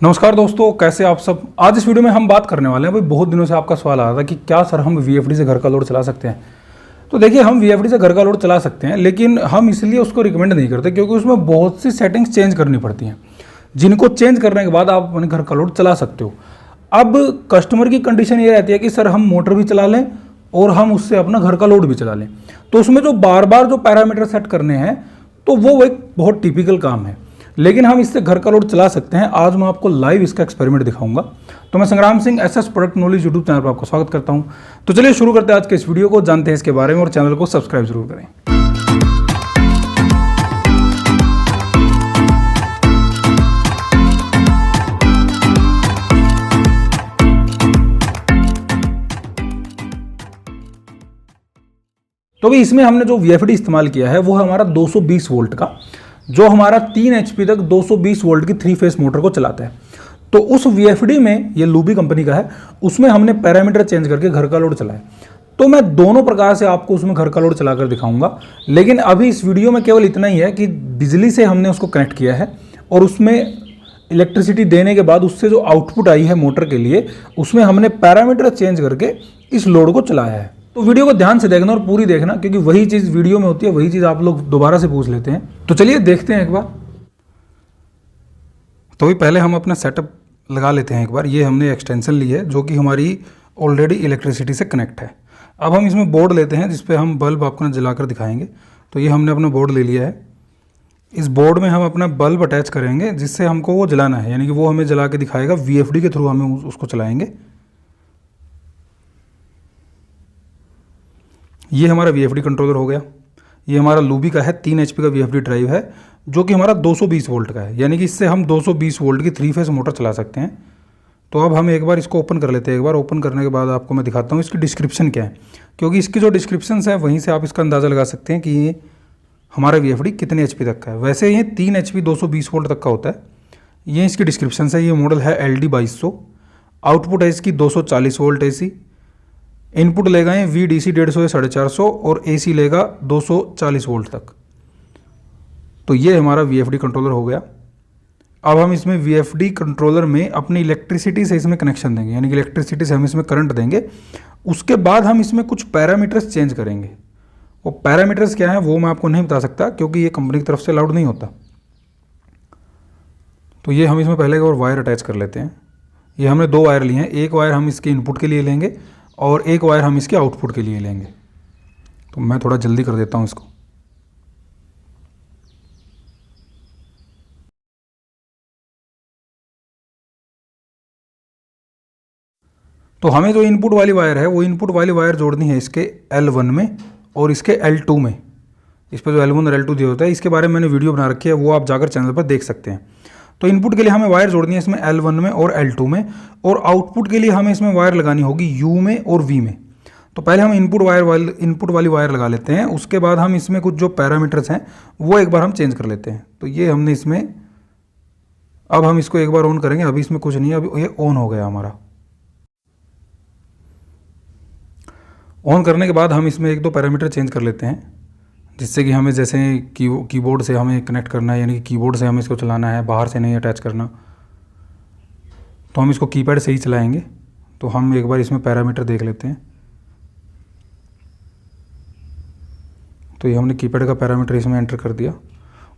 नमस्कार दोस्तों, कैसे आप सब। आज इस वीडियो में हम बात करने वाले हैं भाई, बहुत दिनों से आपका सवाल आ रहा था कि क्या सर हम वीएफडी से घर का लोड चला सकते हैं। तो देखिए, हम वीएफडी से घर का लोड चला सकते हैं, लेकिन हम इसलिए उसको रिकमेंड नहीं करते क्योंकि उसमें बहुत सी सेटिंग्स चेंज करनी पड़ती हैं, जिनको चेंज करने के बाद आप अपने घर का लोड चला सकते हो। अब कस्टमर की कंडीशन ये रहती है कि सर हम मोटर भी चला लें और हम उससे अपना घर का लोड भी चला लें, तो उसमें जो बार बार जो पैरामीटर सेट करने हैं तो वो एक बहुत टिपिकल काम है, लेकिन हम इससे घर का लोड चला सकते हैं। आज मैं आपको लाइव इसका एक्सपेरिमेंट दिखाऊंगा। तो मैं संग्राम Singh SS product knowledge YouTube channel पर आपका स्वागत करता हूं। तो चलिए शुरू करते हैं आज के इस वीडियो को, जानते हैं इसके बारे में और चैनल को सब्सक्राइब जरूर करें। तो भी इसमें हमने जो वीएफडी इस्तेमाल किया है वो है हमारा 220 वोल्ट का, जो हमारा 3 एचपी तक 220 वोल्ट की 3 फेस मोटर को चलाता है। तो उस वीएफडी में, ये लूबी कंपनी का है, उसमें हमने पैरामीटर चेंज करके घर का लोड चलाया। तो मैं दोनों प्रकार से आपको उसमें घर का लोड चलाकर दिखाऊंगा, लेकिन अभी इस वीडियो में केवल इतना ही है कि बिजली से हमने उसको कनेक्ट किया है और उसमें इलेक्ट्रिसिटी देने के बाद उससे जो आउटपुट आई है मोटर के लिए, उसमें हमने पैरामीटर चेंज करके इस लोड को चलाया है। तो वीडियो को ध्यान से देखना और पूरी देखना, क्योंकि वही चीज़ वीडियो में होती है, वही चीज़ आप लोग दोबारा से पूछ लेते हैं। तो चलिए देखते हैं एक बार। तो भी पहले हम अपना सेटअप लगा लेते हैं एक बार। ये हमने एक्सटेंशन ली है जो कि हमारी ऑलरेडी इलेक्ट्रिसिटी से कनेक्ट है। अब हम इसमें बोर्ड लेते हैं जिस पे हम बल्ब आपको जलाकर दिखाएंगे। तो ये हमने अपना बोर्ड ले लिया है। इस बोर्ड में हम अपना बल्ब अटैच करेंगे जिससे हमको वो जलाना है, यानी कि वो हमें जला के दिखाएगा। वीएफडी के थ्रू हमें उसको चलाएंगे। ये हमारा वीएफडी कंट्रोलर हो गया। ये हमारा लूबी का है, 3 एचपी का वीएफडी ड्राइव है जो कि हमारा 220 वोल्ट का है, यानी कि इससे हम 220 वोल्ट की 3 फेस मोटर चला सकते हैं। तो अब हम एक बार इसको ओपन कर लेते हैं। एक बार ओपन करने के बाद आपको मैं दिखाता हूँ इसकी डिस्क्रिप्शन क्या है, क्योंकि इसकी जो डिस्क्रिप्शन है वहीं से आप इसका अंदाज़ा लगा सकते हैं कि ये हमारा वीएफडी कितने एचपी तक का है। वैसे ये 3 एचपी 220 वोल्ट तक का होता है। ये इसकी डिस्क्रिप्शन है। ये मॉडल है LD 2200। आउटपुट है इसकी 240 वोल्ट AC। इनपुट लेगा ये VDC 150 या 450 और AC लेगा 240 वोल्ट तक। तो ये हमारा VFD कंट्रोलर हो गया। अब हम इसमें VFD कंट्रोलर में अपनी इलेक्ट्रिसिटी से इसमें कनेक्शन देंगे, यानी कि इलेक्ट्रिसिटी से हम इसमें करंट देंगे। उसके बाद हम इसमें कुछ पैरामीटर्स चेंज करेंगे। वो पैरामीटर्स क्या है वो मैं आपको नहीं बता सकता, क्योंकि ये कंपनी की तरफ से अलाउड नहीं होता। तो ये हम इसमें पहले एक और वायर अटैच कर लेते हैं। ये हमने 2 वायर लिए हैं। एक वायर हम इसके इनपुट के लिए लेंगे और एक वायर हम इसके आउटपुट के लिए लेंगे। तो मैं थोड़ा जल्दी कर देता हूँ इसको। तो हमें जो इनपुट वाली वायर है वो इनपुट वाली वायर जोड़नी है इसके L1 में और इसके L2 में। इस पर जो L1 और L2 दिया होता है, इसके बारे में मैंने वीडियो बना रखी है, वो आप जाकर चैनल पर देख सकते हैं। तो इनपुट के लिए हमें वायर जोड़नी है इसमें L1 में और L2 में, और आउटपुट के लिए हमें इसमें वायर लगानी होगी U में और V में। तो पहले हम इनपुट वाली वायर लगा लेते हैं। उसके बाद हम इसमें कुछ जो पैरामीटर्स हैं वो एक बार हम चेंज कर लेते हैं। तो ये हमने इसमें, अब हम इसको एक बार ऑन करेंगे। अभी इसमें कुछ नहीं है, अभी ये ऑन हो गया हमारा। ऑन करने के बाद हम इसमें 1-2 पैरामीटर चेंज कर लेते हैं, जिससे कि हमें जैसे कीबोर्ड से हमें कनेक्ट करना है, यानी कि कीबोर्ड से हमें इसको चलाना है, बाहर से नहीं अटैच करना। तो हम इसको कीपैड से ही चलाएंगे। तो हम एक बार इसमें पैरामीटर देख लेते हैं। तो ये हमने कीपैड का पैरामीटर इसमें एंटर कर दिया।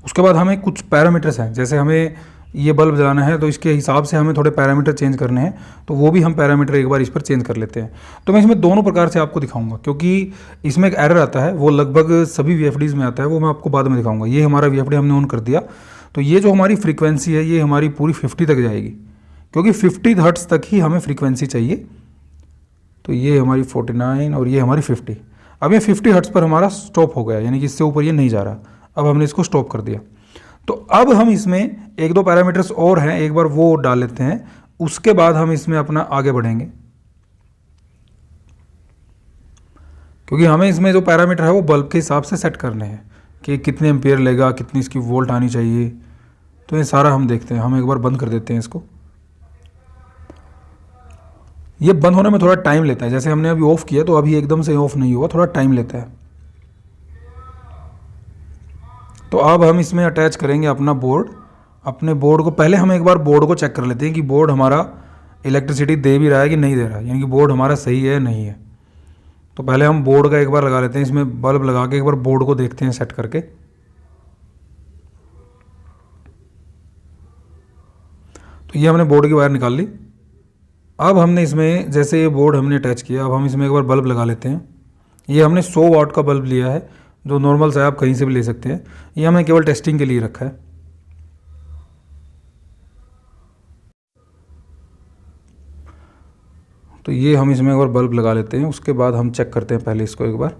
उसके बाद हमें कुछ पैरामीटर्स हैं, जैसे हमें ये बल्ब जलाना है तो इसके हिसाब से हमें थोड़े पैरामीटर चेंज करने हैं। तो वो भी हम पैरामीटर एक बार इस पर चेंज कर लेते हैं। तो मैं इसमें दोनों प्रकार से आपको दिखाऊंगा, क्योंकि इसमें एक एरर आता है, वो लगभग सभी VFDs में आता है, वो मैं आपको बाद में दिखाऊंगा। ये हमारा VFD हमने ऑन कर दिया। तो ये जो हमारी फ्रीक्वेंसी है ये हमारी पूरी 50 तक जाएगी, क्योंकि 50 हर्ट्ज तक ही हमें फ्रीक्वेंसी चाहिए। तो ये हमारी 49 और ये हमारी 50। अब ये 50 हर्ट्ज पर हमारा स्टॉप हो गया, यानी कि इससे ऊपर ये नहीं जा रहा। अब हमने इसको स्टॉप कर दिया। तो अब हम इसमें 1-2 पैरामीटर्स और हैं, एक बार वो डाल लेते हैं। उसके बाद हम इसमें अपना आगे बढ़ेंगे, क्योंकि हमें इसमें जो पैरामीटर है वो बल्ब के हिसाब से सेट करने हैं कि कितने एम्पियर लेगा, कितनी इसकी वोल्ट आनी चाहिए। तो ये सारा हम देखते हैं। हम एक बार बंद कर देते हैं इसको। ये बंद होने में थोड़ा टाइम लेता है। जैसे हमने अभी ऑफ किया तो अभी एकदम से ऑफ नहीं हुआ, थोड़ा टाइम लेता है। तो अब हम इसमें अटैच करेंगे अपना बोर्ड। अपने बोर्ड को, पहले हम एक बार बोर्ड को चेक कर लेते हैं कि बोर्ड हमारा इलेक्ट्रिसिटी दे भी रहा है कि नहीं दे रहा है, यानी कि बोर्ड हमारा सही है नहीं है। तो पहले हम बोर्ड का एक बार लगा लेते हैं, इसमें बल्ब लगा के एक बार बोर्ड को देखते हैं सेट करके। तो ये हमने बोर्ड की वायर निकाल ली। अब हमने इसमें, जैसे ये बोर्ड हमने अटैच किया, अब हम इसमें एक बार बल्ब लगा लेते हैं। ये हमने 100 वाट का बल्ब लिया है, जो नॉर्मल सा आप कहीं से भी ले सकते हैं। ये हमने केवल टेस्टिंग के लिए रखा है। तो ये हम इसमें एक बार बल्ब लगा लेते हैं, उसके बाद हम चेक करते हैं पहले इसको एक बार,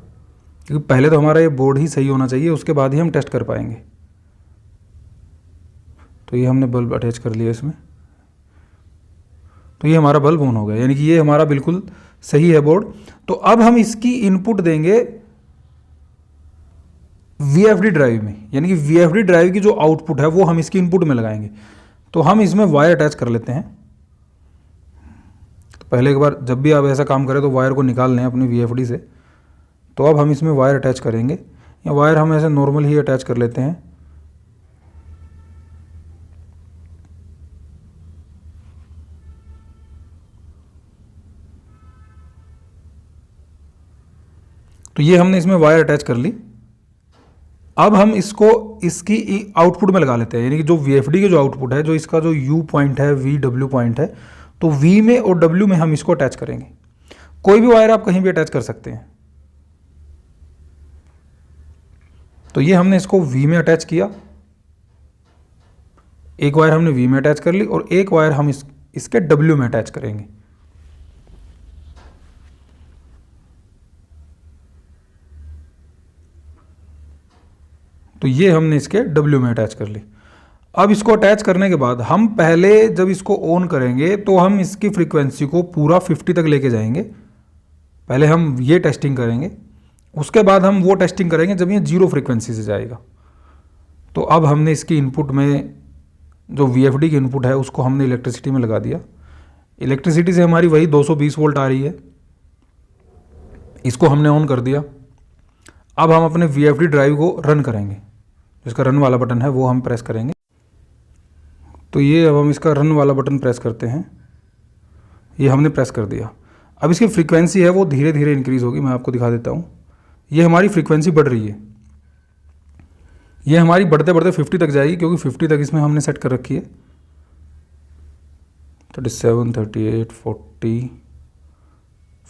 क्योंकि पहले तो हमारा ये बोर्ड ही सही होना चाहिए, उसके बाद ही हम टेस्ट कर पाएंगे। तो ये हमने बल्ब अटैच कर लिया इसमें। तो ये हमारा बल्ब ऑन हो गया, यानी कि ये हमारा बिल्कुल सही है बोर्ड। तो अब हम इसकी इनपुट देंगे VFD ड्राइव में, यानी कि VFD ड्राइव की जो आउटपुट है वो हम इसकी इनपुट में लगाएंगे। तो हम इसमें वायर अटैच कर लेते हैं। तो पहले एक बार जब भी आप ऐसा काम करें तो वायर को निकाल लें अपनी VFD से। तो अब हम इसमें वायर अटैच करेंगे, या वायर हम ऐसे नॉर्मल ही अटैच कर लेते हैं। तो ये हमने इसमें वायर अटैच कर ली। अब हम इसको इसकी आउटपुट में लगा लेते हैं, यानी कि जो VFD की जो आउटपुट है, जो इसका जो U पॉइंट है, VW पॉइंट है, तो V में और W में हम इसको अटैच करेंगे। कोई भी वायर आप कहीं भी अटैच कर सकते हैं। तो ये हमने इसको V में अटैच किया, एक वायर हमने V में अटैच कर ली और एक वायर हम इसके W में अटैच करेंगे। तो ये हमने इसके W में अटैच कर ली। अब इसको अटैच करने के बाद हम पहले जब इसको ऑन करेंगे तो हम इसकी फ्रीक्वेंसी को पूरा 50 तक लेके जाएंगे। पहले हम ये टेस्टिंग करेंगे, उसके बाद हम वो टेस्टिंग करेंगे जब ये 0 फ्रीक्वेंसी से जाएगा। तो अब हमने इसकी इनपुट में जो VFD की इनपुट है उसको हमने इलेक्ट्रिसिटी में लगा दिया। इलेक्ट्रिसिटी से हमारी वही 220 वोल्ट आ रही है, इसको हमने ऑन कर दिया। अब हम अपने VFD ड्राइव को रन करेंगे, जिसका रन वाला बटन है वो हम प्रेस करेंगे। तो ये अब हम इसका रन वाला बटन प्रेस करते हैं, ये हमने प्रेस कर दिया। अब इसकी फ्रीक्वेंसी है वो धीरे धीरे इंक्रीज़ होगी, मैं आपको दिखा देता हूँ। ये हमारी फ्रीक्वेंसी बढ़ रही है, ये हमारी बढ़ते बढ़ते 50 तक जाएगी, क्योंकि 50 तक इसमें हमने सेट कर रखी है। 37, 38, 40,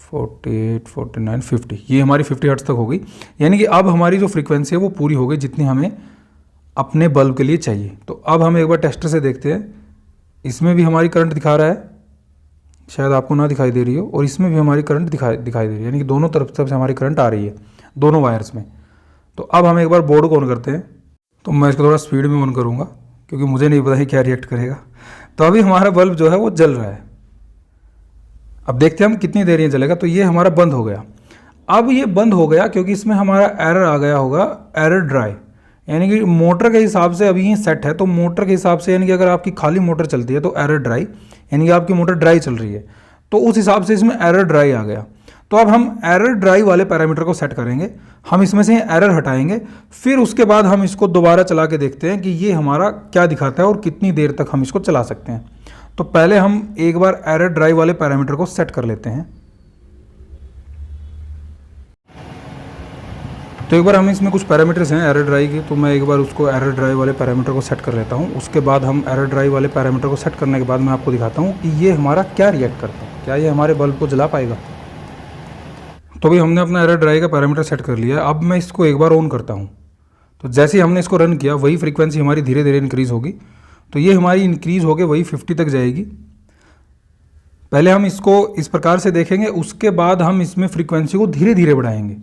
48, 49, 50, ये हमारी 50 हर्ट्ज तक हो गई। यानी कि अब हमारी जो फ्रीक्वेंसी है वो पूरी हो गई जितनी हमें अपने बल्ब के लिए चाहिए। तो अब हम एक बार टेस्टर से देखते हैं, इसमें भी हमारी करंट दिखा रहा है, शायद आपको ना दिखाई दे रही हो, और इसमें भी हमारी करंट दिखाई दे रही है, यानी कि दोनों तरफ से हमारी करंट आ रही है, दोनों वायर्स में। तो अब हम एक बार बोर्ड को ऑन करते हैं। तो मैं इसको थोड़ा स्पीड में ऑन करूँगा, क्योंकि मुझे नहीं पता है क्या रिएक्ट करेगा। तो अभी हमारा बल्ब जो है वो जल रहा है। अब देखते हैं हम कितनी देर ये जलेगा। तो ये हमारा बंद हो गया। अब ये बंद हो गया क्योंकि इसमें हमारा एरर आ गया होगा, एरर ड्राई, यानी कि मोटर के हिसाब से अभी ये सेट है। तो मोटर के हिसाब से, यानी कि अगर आपकी खाली मोटर चलती है तो एरर ड्राई, यानी कि आपकी मोटर ड्राई चल रही है, तो उस हिसाब से इसमें एरर ड्राई आ गया। तो अब हम एरर ड्राई वाले पैरामीटर को सेट करेंगे, हम इसमें से एरर हटाएंगे, फिर उसके बाद हम इसको दोबारा चला के देखते हैं कि ये हमारा क्या दिखाता है और कितनी देर तक हम इसको चला सकते हैं। तो पहले हम एक बार एरर ड्राई वाले पैरामीटर को सेट कर लेते हैं। तो एक बार हम इसमें कुछ पैरामीटर्स हैं एरर ड्राई के, तो मैं एक बार उसको एरर ड्राई वाले पैरामीटर को सेट कर लेता हूं। उसके बाद हम एरर ड्राई वाले पैरामीटर को सेट करने के बाद मैं आपको दिखाता हूं कि ये हमारा क्या रिएक्ट करता है, क्या ये हमारे बल्ब को जला पाएगा। तो अभी हमने अपना एरर ड्राई का पैरामीटर सेट कर लिया है। अब मैं इसको एक बार ऑन करता हूँ। तो जैसे ही हमने इसको रन किया वही फ्रीक्वेंसी हमारी धीरे धीरे इंक्रीज़ होगी। तो ये हमारी इंक्रीज़ होकर वही 50 तक जाएगी। पहले हम इसको इस प्रकार से देखेंगे, उसके बाद हम इसमें फ्रीक्वेंसी को धीरे धीरे बढ़ाएंगे।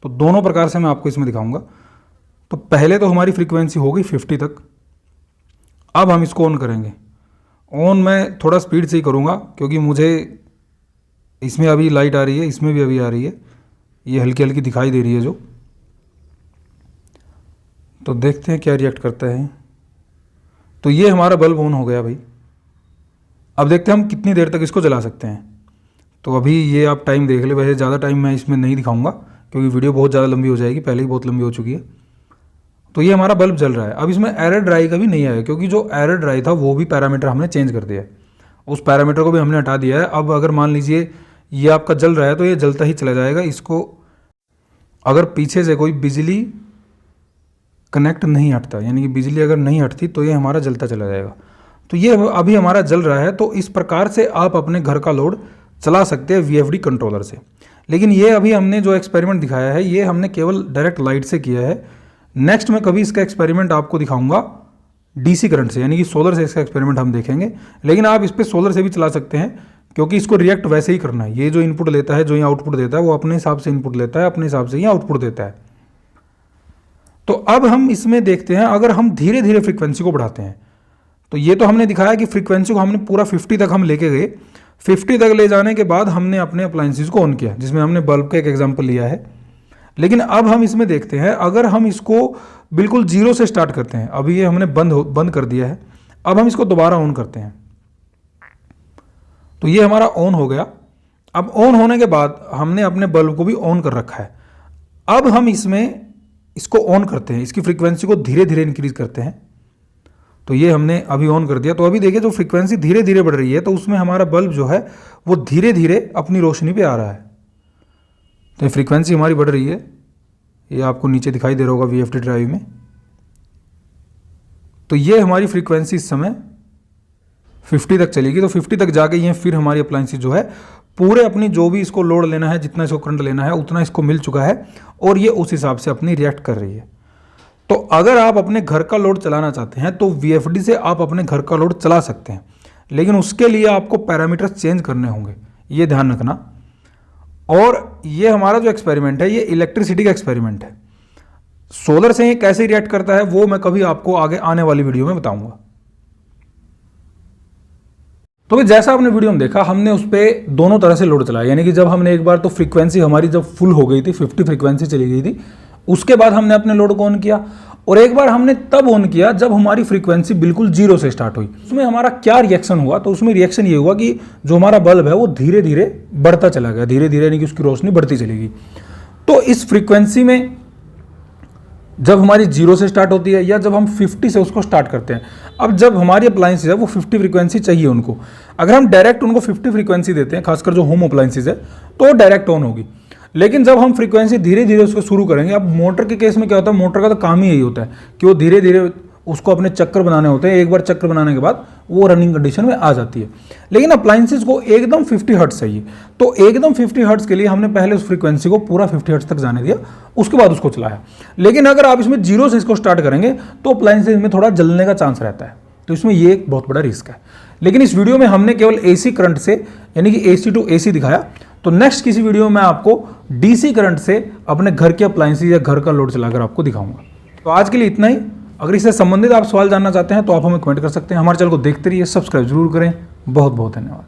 तो दोनों प्रकार से मैं आपको इसमें दिखाऊंगा। तो पहले तो हमारी फ्रीक्वेंसी हो गई 50 तक। अब हम इसको ऑन करेंगे। ऑन मैं थोड़ा स्पीड से ही करूँगा, क्योंकि मुझे इसमें अभी लाइट आ रही है, इसमें भी अभी आ रही है, ये हल्की हल्की दिखाई दे रही है जो। तो देखते हैं क्या रिएक्ट करता है। तो ये हमारा बल्ब ऑन हो गया भाई। अब देखते हैं हम कितनी देर तक इसको जला सकते हैं। तो अभी ये आप टाइम देख ले। वैसे ज़्यादा टाइम मैं इसमें नहीं दिखाऊंगा, क्योंकि वीडियो बहुत ज़्यादा लंबी हो जाएगी, पहले ही बहुत लंबी हो चुकी है। तो ये हमारा बल्ब जल रहा है। अब इसमें एरर ड्राई का भी नहीं आया, क्योंकि जो एरर ड्राई था वो भी पैरामीटर हमने चेंज कर दिया है, उस पैरामीटर को भी हमने हटा दिया है। अब अगर मान लीजिए ये आपका जल रहा है तो ये जलता ही चला जाएगा। इसको अगर पीछे से कोई बिजली कनेक्ट नहीं हटता, यानी कि बिजली अगर नहीं हटती तो ये हमारा जलता चला जाएगा। तो ये अभी हमारा जल रहा है। तो इस प्रकार से आप अपने घर का लोड चला सकते हैं VFD कंट्रोलर से। लेकिन ये अभी हमने जो एक्सपेरिमेंट दिखाया है ये हमने केवल डायरेक्ट लाइट से किया है। नेक्स्ट में कभी इसका एक्सपेरिमेंट आपको दिखाऊंगा DC करंट से, यानी कि सोलर से इसका एक्सपेरिमेंट हम देखेंगे। लेकिन आप इस पर सोलर से भी चला सकते हैं, क्योंकि इसको रिएक्ट वैसे ही करना है। ये जो इनपुट लेता है, जो ये आउटपुट देता है, वो अपने हिसाब से इनपुट लेता है, अपने हिसाब से ही आउटपुट देता है। तो अब हम इसमें देखते हैं, अगर हम धीरे धीरे फ्रीक्वेंसी को बढ़ाते हैं, तो ये तो हमने दिखाया कि फ्रीक्वेंसी को हमने पूरा 50 तक हम लेके गए। 50 तक ले जाने के बाद हमने अपने अप्लायंसेस को ऑन किया, जिसमें हमने बल्ब का एक एग्जांपल लिया है। लेकिन अब हम इसमें देखते हैं, अगर हम इसको बिल्कुल 0 से स्टार्ट करते हैं, अभी ये हमने बंद कर दिया है, अब हम इसको दोबारा ऑन करते हैं, तो ये हमारा ऑन हो गया। अब ऑन होने के बाद हमने अपने बल्ब को भी ऑन कर रखा है। अब हम इसको ऑन करते हैं, इसकी फ्रीक्वेंसी को धीरे धीरे इंक्रीज करते हैं। तो ये हमने अभी ऑन कर दिया। तो अभी देखिए जो फ्रीक्वेंसी धीरे धीरे बढ़ रही है, तो उसमें हमारा बल्ब जो है वो धीरे धीरे अपनी रोशनी पे आ रहा है। तो ये फ्रीक्वेंसी हमारी बढ़ रही है, ये आपको नीचे दिखाई दे रहा होगा VFD ड्राइव में। तो ये हमारी फ्रीक्वेंसी इस समय 50 तक चलेगी। तो 50 तक जाके ये फिर हमारी अप्लायंसेस जो है पूरे अपनी जो भी इसको लोड लेना है, जितना इसको करंट लेना है, उतना इसको मिल चुका है और ये उस हिसाब से अपनी रिएक्ट कर रही है। तो अगर आप अपने घर का लोड चलाना चाहते हैं तो VFD से आप अपने घर का लोड चला सकते हैं, लेकिन उसके लिए आपको पैरामीटर्स चेंज करने होंगे, ये ध्यान रखना। और ये हमारा जो एक्सपेरिमेंट है ये इलेक्ट्रिसिटी का एक्सपेरिमेंट है। सोलर से ये कैसे रिएक्ट करता है वो मैं कभी आपको आगे आने वाली वीडियो में बताऊंगा। तो भाई जैसा आपने वीडियो में देखा, हमने उस पर दोनों तरह से लोड चलाया। यानी कि जब हमने एक बार तो फ्रीक्वेंसी हमारी जब फुल हो गई थी, 50 फ्रीक्वेंसी चली गई थी, उसके बाद हमने अपने लोड को ऑन किया। और एक बार हमने तब ऑन किया जब हमारी फ्रीक्वेंसी बिल्कुल 0 से स्टार्ट हुई। उसमें हमारा क्या रिएक्शन हुआ, तो उसमें रिएक्शन ये हुआ कि जो हमारा बल्ब है वो धीरे धीरे बढ़ता चला गया, धीरे धीरे, यानी कि उसकी रोशनी बढ़ती चलेगी। तो इस फ्रीक्वेंसी में जब हमारी 0 से स्टार्ट होती है या जब हम 50 से उसको स्टार्ट करते हैं, अब जब हमारी अप्लायंसेस है वो 50 फ्रीक्वेंसी चाहिए उनको, अगर हम डायरेक्ट उनको 50 फ्रीक्वेंसी देते हैं, खासकर जो होम अप्लायंसेस है, तो डायरेक्ट ऑन होगी। लेकिन जब हम फ्रीक्वेंसी धीरे धीरे उसको शुरू करेंगे, अब मोटर के केस में क्या होता है, मोटर का तो काम ही यही होता है कि वो धीरे धीरे उसको अपने चक्कर बनाने होते हैं। एक बार चक्कर बनाने के बाद वो रनिंग कंडीशन में आ जाती है। लेकिन अप्लायंसेस को एकदम 50 हर्ट्ज चाहिए, तो एकदम 50 हर्ट्ज के लिए हमने पहले उस फ्रीक्वेंसी को पूरा 50 हर्ट्ज तक जाने दिया, उसके बाद उसको चलाया। लेकिन अगर आप इसमें 0 से इसको स्टार्ट करेंगे तो अप्लायंसेस में थोड़ा जलने का चांस रहता है, तो इसमें ये एक बहुत बड़ा रिस्क है। लेकिन इस वीडियो में हमने केवल AC करंट से, यानी कि AC टू AC दिखाया। तो नेक्स्ट किसी वीडियो में मैं आपको DC करंट से अपने घर के अप्लायंसेस या घर का लोड चलाकर आपको दिखाऊंगा। तो आज के लिए इतना ही। अगर इससे संबंधित आप सवाल जानना चाहते हैं तो आप हमें कमेंट कर सकते हैं। हमारे चैनल को देखते रहिए, सब्सक्राइब जरूर करें। बहुत बहुत धन्यवाद।